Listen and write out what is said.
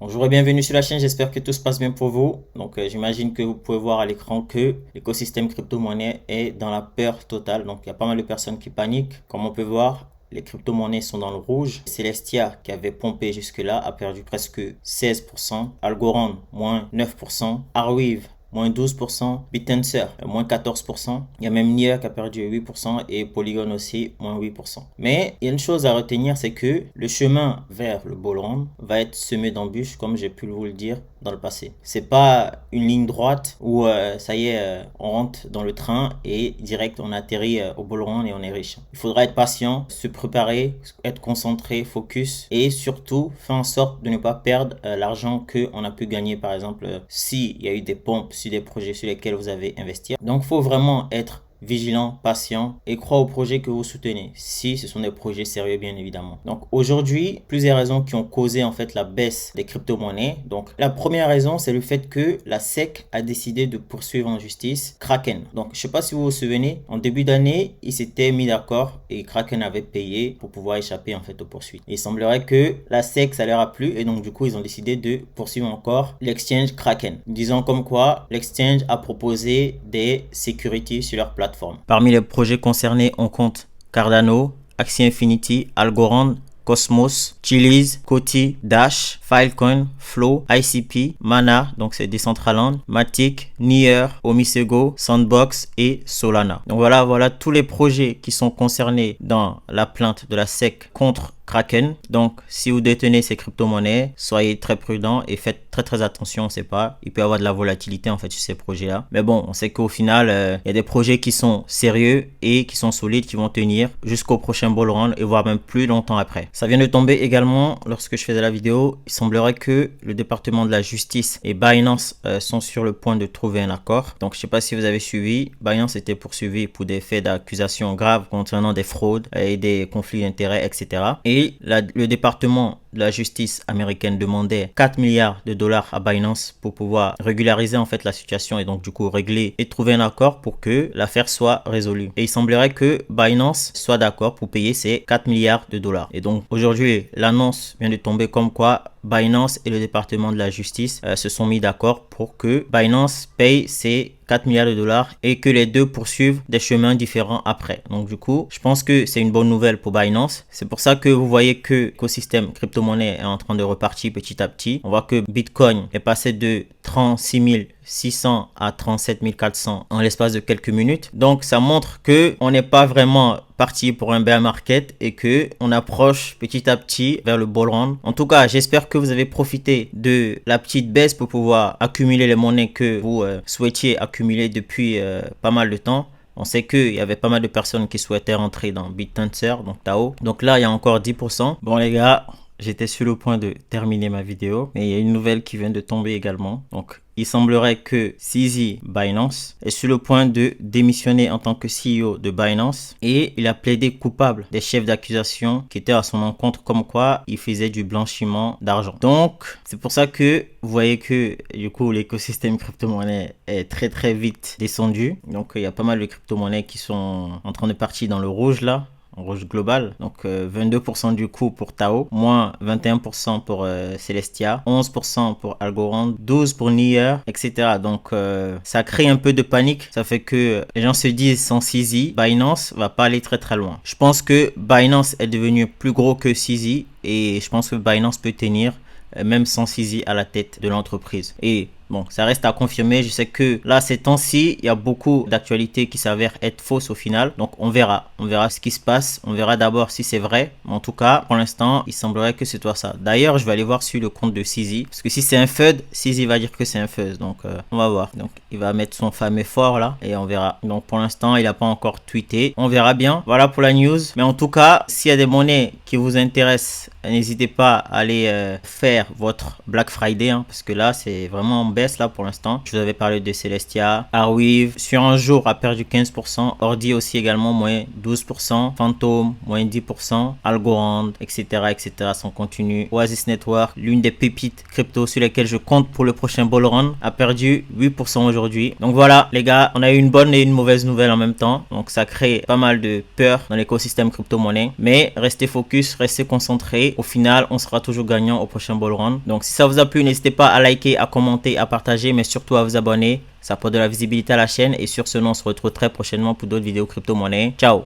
Bonjour et bienvenue sur la chaîne, j'espère que tout se passe bien pour vous. J'imagine que vous pouvez voir à l'écran que l'écosystème crypto-monnaie est dans la peur totale. Donc il y a pas mal de personnes qui paniquent. Comme on peut voir, les crypto-monnaies sont dans le rouge. Celestia, qui avait pompé jusque-là, a perdu presque 16%. Algorand, moins 9%. Arweave, moins 12%, BitTensor, moins 14%. Il y a même Nier qui a perdu 8% et Polygon aussi, moins 8%. Mais il y a une chose à retenir, c'est que le chemin vers le bull run va être semé d'embûches, comme j'ai pu vous le dire dans le passé. C'est pas une ligne droite où ça y est, on rentre dans le train et direct on atterrit au bull run et on est riche. Il faudra être patient, se préparer, être concentré, focus et surtout faire en sorte de ne pas perdre l'argent que on a pu gagner, par exemple s'il y a eu des pompes sur des projets sur lesquels vous avez investi. Donc il faut vraiment être vigilant, patient et croire aux projets que vous soutenez, si ce sont des projets sérieux bien évidemment. Donc aujourd'hui, plusieurs raisons qui ont causé en fait la baisse des crypto-monnaies. Donc la première raison, c'est le fait que la SEC a décidé de poursuivre en justice Kraken. Donc je sais pas si vous vous souvenez, en début d'année, ils s'étaient mis d'accord et Kraken avait payé pour pouvoir échapper en fait aux poursuites. Et il semblerait que la SEC ça leur a plu et donc du coup ils ont décidé de poursuivre encore l'exchange Kraken, disant comme quoi l'exchange a proposé des securities sur leur plateforme. Parmi les projets concernés, on compte Cardano, Axie Infinity, Algorand, Cosmos, Chiliz, Coty, Dash, Filecoin, Flow, ICP, Mana, donc c'est Decentraland, Matic, Nier, Omisego, Sandbox et Solana. Donc voilà tous les projets qui sont concernés dans la plainte de la SEC contre Kraken. Donc si vous détenez ces crypto-monnaies, soyez très prudent et faites très attention. On ne sait pas, il peut y avoir de la volatilité en fait sur ces projets là, mais bon, on sait qu'au final il y a des projets qui sont sérieux et qui sont solides, qui vont tenir jusqu'au prochain bull run et voire même plus longtemps après. Ça vient de tomber également lorsque je faisais la vidéo. Il semblerait que le département de la justice et Binance sont sur le point de trouver un accord. Donc je ne sais pas si vous avez suivi, Binance était poursuivi pour des faits d'accusation graves concernant des fraudes et des conflits d'intérêts, etc. Et le département de la justice américaine demandait 4 milliards de dollars à Binance pour pouvoir régulariser en fait la situation et donc du coup régler et trouver un accord pour que l'affaire soit résolue. Et il semblerait que Binance soit d'accord pour payer ces 4 milliards de dollars. Et donc aujourd'hui, l'annonce vient de tomber comme quoi Binance et le département de la justice se sont mis d'accord pour que Binance paye ces 4 milliards de dollars et que les deux poursuivent des chemins différents après. Donc du coup, je pense que c'est une bonne nouvelle pour Binance. C'est pour ça que vous voyez que l'écosystème crypto-monnaie est en train de repartir petit à petit. On voit que Bitcoin est passé de 36 600 à 37 400 en l'espace de quelques minutes. Donc ça montre que on n'est pas vraiment parti pour un bear market et que on approche petit à petit vers le bull run. En tout cas, j'espère que vous avez profité de la petite baisse pour pouvoir accumuler les monnaies que vous souhaitiez accumuler depuis pas mal de temps. On sait qu'il y avait pas mal de personnes qui souhaitaient rentrer dans BitTensor, donc Tao. Donc là, il y a encore 10%. Bon les gars, j'étais sur le point de terminer ma vidéo, mais il y a une nouvelle qui vient de tomber également. Donc il semblerait que CZ Binance est sur le point de démissionner en tant que CEO de Binance et il a plaidé coupable des chefs d'accusation qui étaient à son encontre comme quoi il faisait du blanchiment d'argent. Donc c'est pour ça que vous voyez que du coup l'écosystème crypto-monnaie est très vite descendu. Donc il y a pas mal de crypto-monnaies qui sont en train de partir dans le rouge là. En rouge global, donc 22% du coup pour Tao, moins 21% pour Celestia, 11% pour Algorand, 12% pour Nier, etc. Donc ça crée un peu de panique, ça fait que les gens se disent sans CZ, Binance va pas aller très loin. Je pense que Binance est devenu plus gros que CZ et je pense que Binance peut tenir même sans CZ à la tête de l'entreprise. Et bon, ça reste à confirmer. Je sais que là, ces temps-ci, il y a beaucoup d'actualités qui s'avèrent être fausses au final. Donc, on verra. On verra ce qui se passe. On verra d'abord si c'est vrai. En tout cas, pour l'instant, il semblerait que c'est toi ça. D'ailleurs, je vais aller voir sur le compte de CZ. Parce que si c'est un FUD, CZ va dire que c'est un fuzz. Donc, on va voir. Donc, il va mettre son fameux fort là et on verra. Donc, pour l'instant, il n'a pas encore tweeté. On verra bien. Voilà pour la news. Mais en tout cas, s'il y a des monnaies qui vous intéressent, n'hésitez pas à aller faire votre Black Friday. Parce que là, c'est vraiment baisse là pour l'instant. Je vous avais parlé de Celestia. Arweave sur un jour a perdu 15%. Ordi aussi également moins 12%. Phantom moins 10%. Algorand, etc. etc. sont continu. Oasis Network, l'une des pépites crypto sur lesquelles je compte pour le prochain bull run, a perdu 8% aujourd'hui. Donc voilà les gars, on a eu une bonne et une mauvaise nouvelle en même temps. Donc ça crée pas mal de peur dans l'écosystème crypto-monnaie. Mais restez focus, restez concentrés. Au final, on sera toujours gagnant au prochain bull run. Donc si ça vous a plu, n'hésitez pas à liker, à commenter, à partager, mais surtout à vous abonner. Ça apporte de la visibilité à la chaîne. Et sur ce, on se retrouve très prochainement pour d'autres vidéos crypto-monnaie. Ciao!